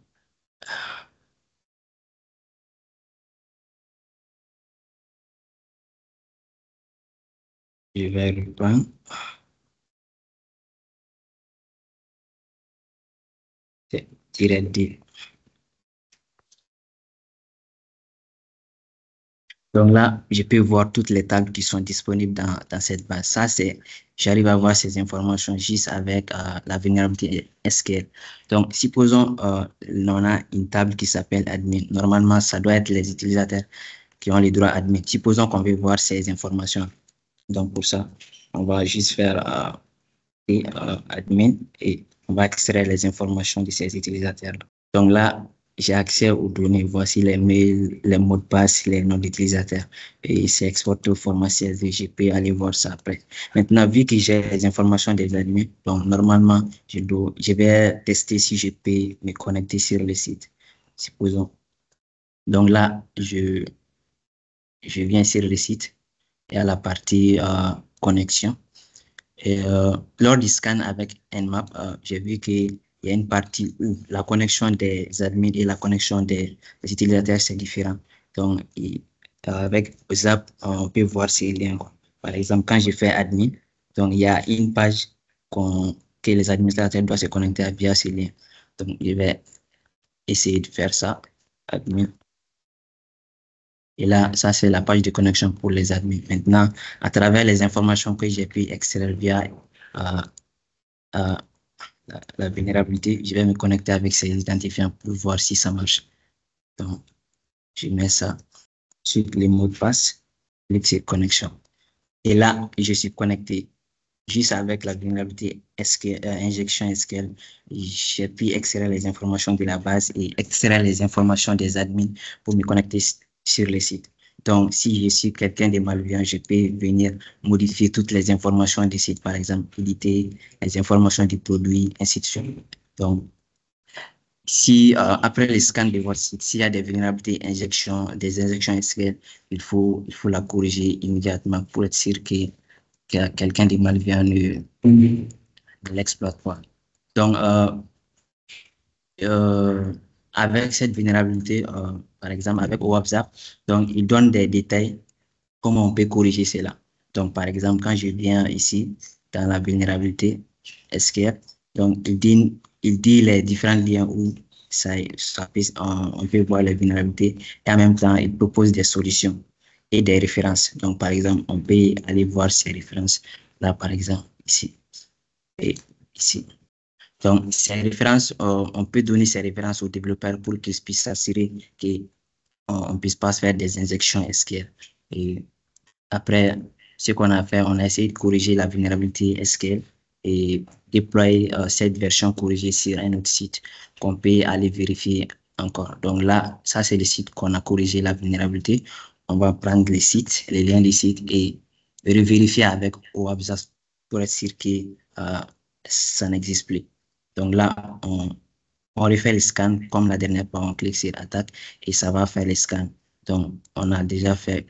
je vais reprendre. C'est -D. Donc là, je peux voir toutes les tables qui sont disponibles dans cette base. Ça, j'arrive à voir ces informations juste avec la vulnérabilité SQL. Donc, supposons on a une table qui s'appelle admin. Normalement, ça doit être les utilisateurs qui ont les droits admin. Supposons qu'on veut voir ces informations. Donc, pour ça, on va juste faire admin et on va extraire les informations de ces utilisateurs. Donc là, j'ai accès aux données. Voici les mails, les mots de passe, les noms d'utilisateurs. Et c'est exporté au format CSV. Je peux aller voir ça après. Maintenant, vu que j'ai les informations des admins, donc normalement, je vais tester si je peux me connecter sur le site. Supposons. Donc là, je viens sur le site et à la partie connexion. Et lors du scan avec Nmap, j'ai vu qu'il y a une partie où la connexion des admins et la connexion des utilisateurs, c'est différent. Donc, avec Zap, on peut voir ces liens. Par exemple, quand je fais admin, donc il y a une page que les administrateurs doivent se connecter via ces liens. Donc, je vais essayer de faire ça, admin. Et là, ça, c'est la page de connexion pour les admins. Maintenant, à travers les informations que j'ai pu extraire via la vulnérabilité, je vais me connecter avec ces identifiants pour voir si ça marche. Donc, je mets ça sur les mots de passe, clique sur connexion. Et là, je suis connecté juste avec la vulnérabilité injection SQL. J'ai pu extraire les informations de la base et extraire les informations des admins pour me connecter sur le site. Donc, si je suis quelqu'un de malveillant, je peux venir modifier toutes les informations du site, par exemple, éditer les informations du produit, ainsi de suite. Donc, si après le scan de votre site, s'il y a des vulnérabilités des injections SQL, il faut la corriger immédiatement pour être sûr que quelqu'un de malveillant ne l'exploite pas. Donc, avec cette vulnérabilité, par exemple, avec WhatsApp, donc il donne des détails comment on peut corriger cela. Donc, par exemple, quand je viens ici, dans la vulnérabilité SQL, donc il dit les différents liens où on peut voir les vulnérabilités et en même temps, il propose des solutions et des références. Donc, par exemple, on peut aller voir ces références là, par exemple, ici et ici. Donc, ces références, on peut donner ces références aux développeurs pour qu'ils puissent s'assurer qu'on ne puisse pas faire des injections SQL. Et après, ce qu'on a fait, on a essayé de corriger la vulnérabilité SQL et déployer cette version corrigée sur un autre site qu'on peut aller vérifier encore. Donc là, ça c'est le site qu'on a corrigé la vulnérabilité. On va prendre les sites, les liens des sites et vérifier avec OABSAS pour être sûr que ça n'existe plus. Donc là, on refait le scan comme la dernière fois, on clique sur attaque et ça va faire le scan. Donc, on a déjà fait.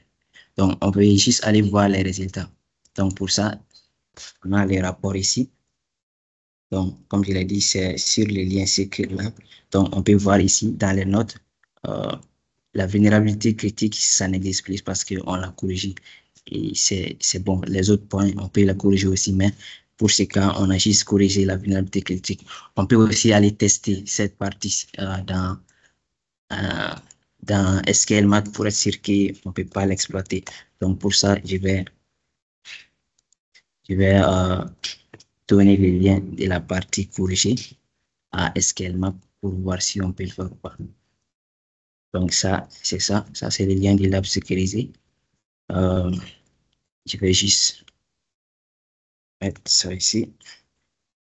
Donc, on peut juste aller voir les résultats. Donc, pour ça, on a les rapports ici. Donc, comme je l'ai dit, c'est sur les liens sécures là. Donc, on peut voir ici dans les notes, la vulnérabilité critique, ça n'existe plus parce qu'on l'a corrigé. Et c'est bon. Les autres points, on peut la corriger aussi, mais pour ce cas, on a juste corrigé la vulnérabilité critique. On peut aussi aller tester cette partie dans SQLMath pour être sûr qu'on ne peut pas l'exploiter. Donc, pour ça, je vais donner le lien de la partie corrigée à SQLMath pour voir si on peut le faire ou pas. Donc, ça, c'est ça. Ça, c'est le lien du lab sécurisé. Je vais juste mettre ça ici.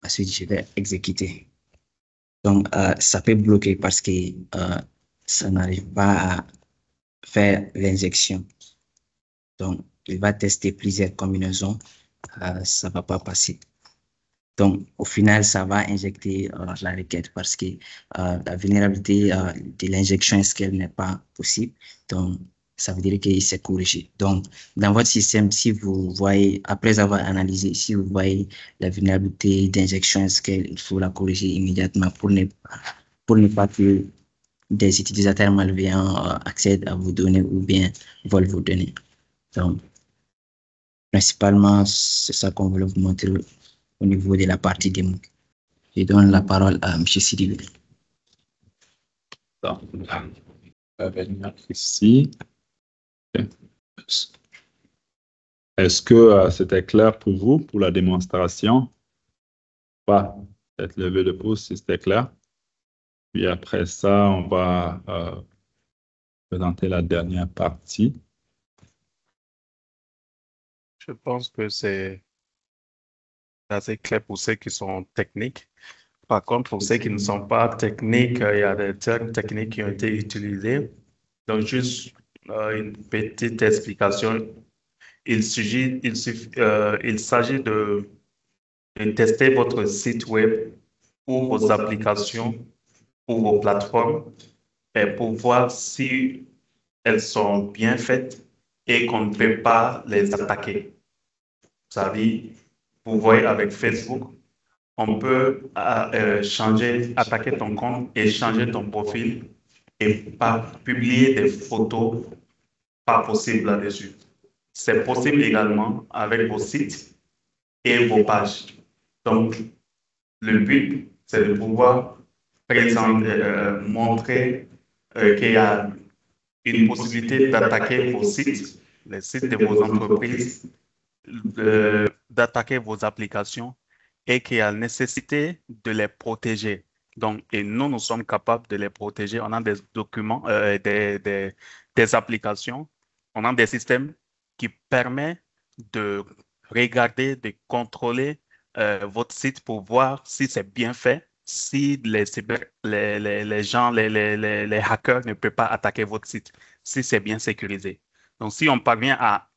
Ensuite, je vais exécuter. Donc, ça peut bloquer parce que ça n'arrive pas à faire l'injection. Donc, il va tester plusieurs combinaisons. Ça ne va pas passer. Donc, au final, ça va injecter la requête parce que la vulnérabilité de l'injection SQL n'est pas possible. Donc, ça veut dire qu'il s'est corrigé. Donc, dans votre système, si vous voyez, après avoir analysé, si vous voyez la vulnérabilité d'injection SQL, il faut la corriger immédiatement pour ne pas que des utilisateurs malveillants accèdent à vos données ou bien volent vos données. Donc, principalement, c'est ça qu'on voulait vous montrer au niveau de la partie démo. Je donne la parole à M. Sidibé.
Donc, on va venir ici. Est-ce que c'était clair pour vous, pour la démonstration? Pas. Peut-être lever le pouce si c'était clair. Puis après ça, on va présenter la dernière partie.
Je pense que c'est assez clair pour ceux qui sont techniques. Par contre, pour ceux qui ne sont pas techniques, il y a des termes techniques qui ont été utilisés. Donc, juste une petite explication. Il s'agit de tester votre site web ou vos applications ou vos plateformes et pour voir si elles sont bien faites et qu'on ne peut pas les attaquer. C'est-à-dire, vous voyez avec Facebook, on peut attaquer ton compte et changer ton profil et pas publier des photos pas possibles là-dessus. C'est possible également avec vos sites et vos pages. Donc, le but, c'est de pouvoir montrer qu'il y a une possibilité d'attaquer vos sites, les sites de vos entreprises, d'attaquer vos applications et qu'il y a la nécessité de les protéger. Donc, et nous sommes capables de les protéger. On a des documents, des applications, on a des systèmes qui permettent de regarder, de contrôler votre site pour voir si c'est bien fait, si les gens, les hackers ne peuvent pas attaquer votre site, si c'est bien sécurisé. Donc, si on parvient à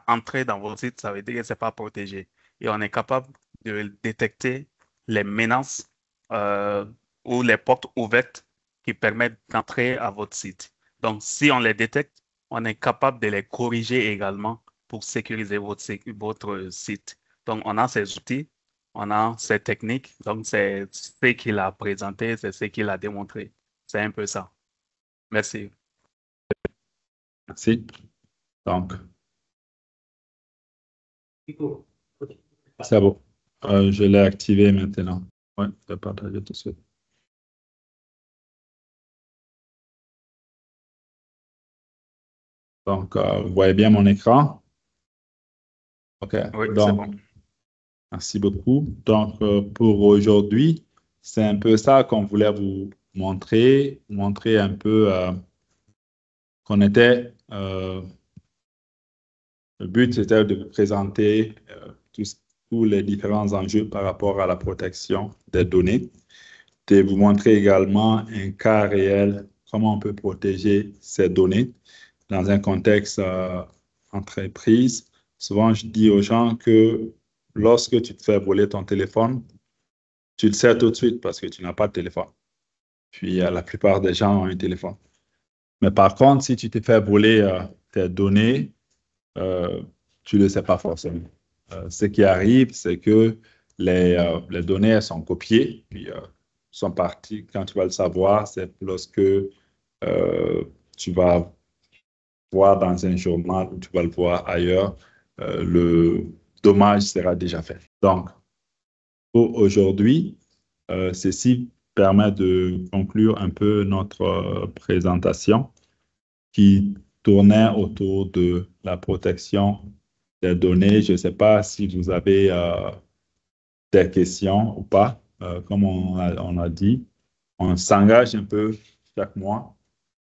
entrer dans votre site, ça veut dire que ce n'est pas protégé. Et on est capable de détecter les menaces ou les portes ouvertes qui permettent d'entrer à votre site. Donc, si on les détecte, on est capable de les corriger également pour sécuriser votre site. Donc, on a ces outils, on a ces techniques. Donc, c'est ce qu'il a présenté, c'est ce qu'il a démontré. C'est un peu ça. Merci.
Merci. Donc, c'est bon. Je l'ai activé maintenant. Oui, je vais partager tout de suite. Donc, vous voyez bien mon écran? OK.
Oui, c'est
donc,
bon.
Merci beaucoup. Donc, pour aujourd'hui, c'est un peu ça qu'on voulait vous montrer un peu qu'on était. Le but, c'était de vous présenter tous les différents enjeux par rapport à la protection des données, de vous montrer également un cas réel, comment on peut protéger ces données dans un contexte entreprise. Souvent, je dis aux gens que lorsque tu te fais voler ton téléphone, tu le sais tout de suite parce que tu n'as pas de téléphone. Puis, la plupart des gens ont un téléphone. Mais par contre, si tu te fais voler tes données, tu ne le sais pas forcément. Ce qui arrive, c'est que les données elles sont copiées, puis sont parties. Quand tu vas le savoir, c'est lorsque tu vas voir dans un journal ou tu vas le voir ailleurs, le dommage sera déjà fait. Donc, pour aujourd'hui, ceci permet de conclure un peu notre présentation qui tournait autour de la protection des données. Je ne sais pas si vous avez des questions ou pas. Comme on a dit, on s'engage un peu chaque mois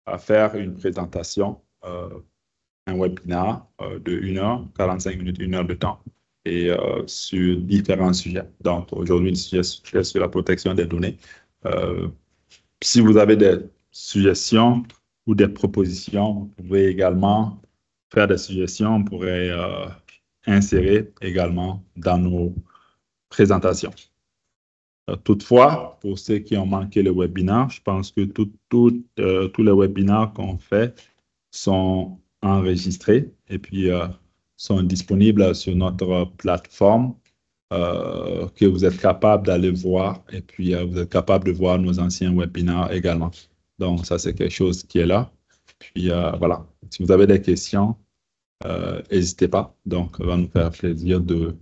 à faire une présentation, un webinaire de 1 heure, 45 minutes, 1 heure de temps, et sur différents sujets. Donc, aujourd'hui, le sujet est sur la protection des données. Si vous avez des suggestions ou des propositions, vous pouvez également faire des suggestions. On pourrait insérer également dans nos présentations. Toutefois, pour ceux qui ont manqué le webinaire, je pense que tous les webinaires qu'on fait sont enregistrés et puis sont disponibles sur notre plateforme que vous êtes capable d'aller voir et puis vous êtes capable de voir nos anciens webinaires également. Donc, ça, c'est quelque chose qui est là. Puis voilà, si vous avez des questions, n'hésitez pas. Donc, ça va nous faire plaisir de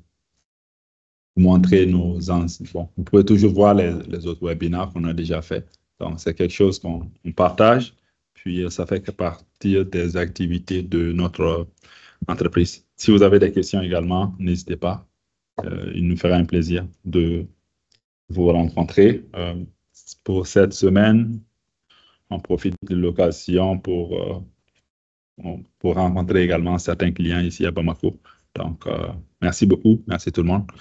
vous montrer nos anciens. Bon, vous pouvez toujours voir les autres webinaires qu'on a déjà fait. Donc, c'est quelque chose qu'on partage. Puis, ça fait que partie des activités de notre entreprise. Si vous avez des questions également, n'hésitez pas. Il nous fera un plaisir de vous rencontrer. Pour cette semaine, on profite de l'occasion pour rencontrer également certains clients ici à Bamako. Donc, merci beaucoup. Merci tout le monde.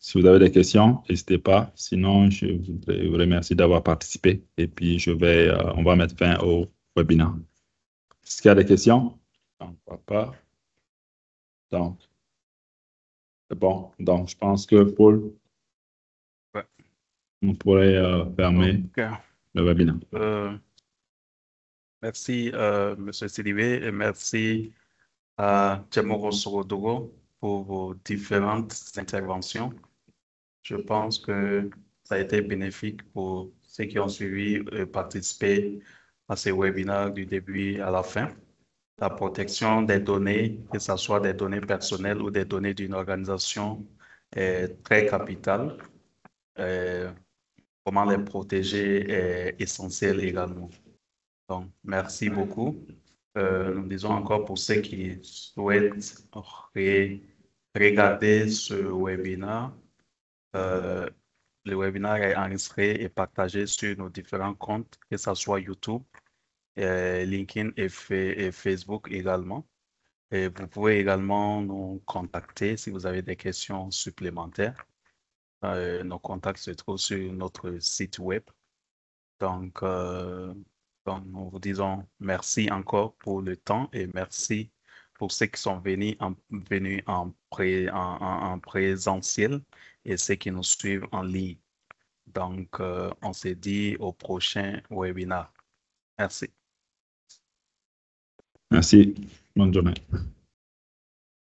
Si vous avez des questions, n'hésitez pas. Sinon, je vous remercie d'avoir participé. Et puis, on va mettre fin au webinaire. Est-ce qu'il y a des questions? Donc, pas. Donc, c'est bon. Donc, je pense que Paul,
Ouais.
on pourrait fermer le webinaire.
Merci, M. Sidibé, et merci à Djemoro Sorodogo pour vos différentes interventions. Je pense que ça a été bénéfique pour ceux qui ont suivi et participé à ces webinaires du début à la fin. La protection des données, que ce soit des données personnelles ou des données d'une organisation, est très capitale. Comment les protéger est essentiel également. Donc, merci beaucoup. Nous disons encore pour ceux qui souhaitent regarder ce webinaire, le webinaire est enregistré et partagé sur nos différents comptes, que ce soit YouTube, LinkedIn et Facebook également. Et vous pouvez également nous contacter si vous avez des questions supplémentaires. Nos contacts se trouvent sur notre site web. Donc, nous vous disons merci encore pour le temps et merci pour ceux qui sont venus en présentiel et ceux qui nous suivent en ligne. Donc, on se dit au prochain webinaire. Merci.
Merci. Bonne journée.